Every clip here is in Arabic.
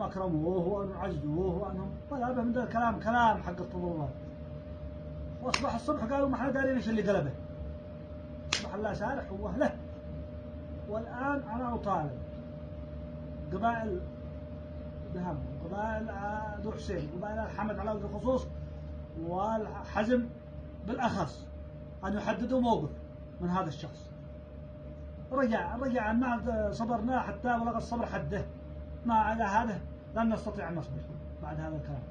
أكرموه وأن عزوه وأنهم ولا من ذا الكلام كلام حق التضلال. وأصبح الصبح قالوا ما احنا دارين ايش اللي قلبه. أصبح الله سارح وأهله. والآن أنا أطالب قبائل دهم، قبائل ذو حسين، قبائل الحمد على وجه الخصوص، والحزم بالأخص، أن يحددوا موقف من هذا الشخص. رجع ما صبرنا حتى بلغ الصبر حده. ما على هذا لن نستطيع أن نصبر بعد هذا الكلام.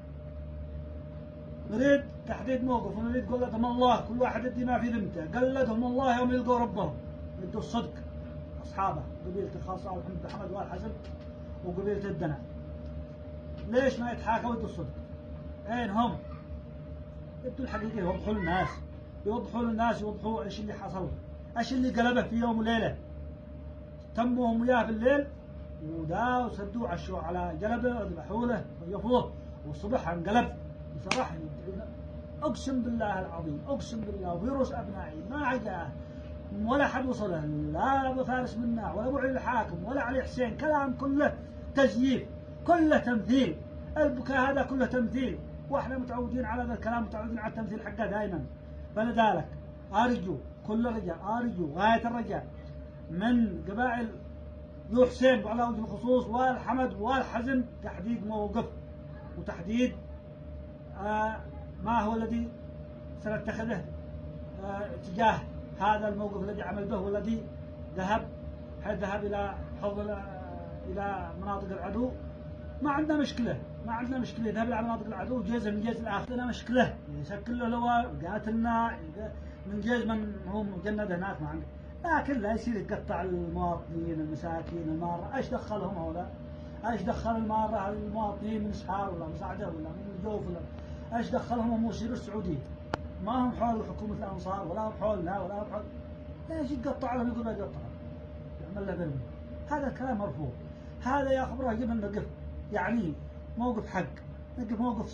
نريد تحديد موقف، ونريد قلدهم الله، كل واحد يدي ما في ذمته، قلدهم الله يوم يلقوا ربهم، يدوا الصدق أصحابه، قبيلة الخاصة محمد والحزم وقبيلة الدنا. ليش ما يتحاكوا ويدوا الصدق؟ أين هم؟ يبدوا الحقيقة، يوضحوا للناس، يوضحوا ايش اللي حصل، ايش اللي قلبه في يوم وليلة. تموهم وياه بالليل ودا وسدوا عشوا على جلبه وذبحوا له ويفوه، والصبح انقلب. بصراحة اقسم بالله العظيم، اقسم بالله فيروس ابنائي ما عجاه ولا حد وصله، لا ابو فارس منا ولا ابو علي الحاكم ولا علي حسين، كلام كله تزييف، كله تمثيل. البكاء هذا كله تمثيل، واحنا متعودين على هذا الكلام، متعودين على التمثيل حقه دائما. فلذلك ارجو كل الرجال، ارجو غاية الرجاء من قبائل ذو حسين على وجه الخصوص والحمد والحزم تحديد موقف، وتحديد ما هو الذي سنتخذه تجاه هذا الموقف الذي عمل به، والذي ذهب إلى حوض إلى مناطق العدو. ما عندنا مشكلة، يذهب إلى مناطق العدو جيز من جيز الآخر، عندنا مشكلة يشكل له لواء قاتلنا من جيز من هم مجند هناك، ما عنده. لكن لا يصير يقطع المواطنين المساكين المارة. ايش دخلهم هؤلاء؟ ايش دخل المارة المواطنين من سحار ولا مساعدة ولا من الجوف ولا ايش دخلهم؟ هم يصيروا السعوديين، ما هم حول حكومة الأنصار ولا هم حولنا ولا هم حول. ليش يقطع لهم؟ يقول يقطع يعمل له ظلم. هذا الكلام مرفوض. هذا يا خبره يجب أن نقف، يعني موقف حق، نقف موقف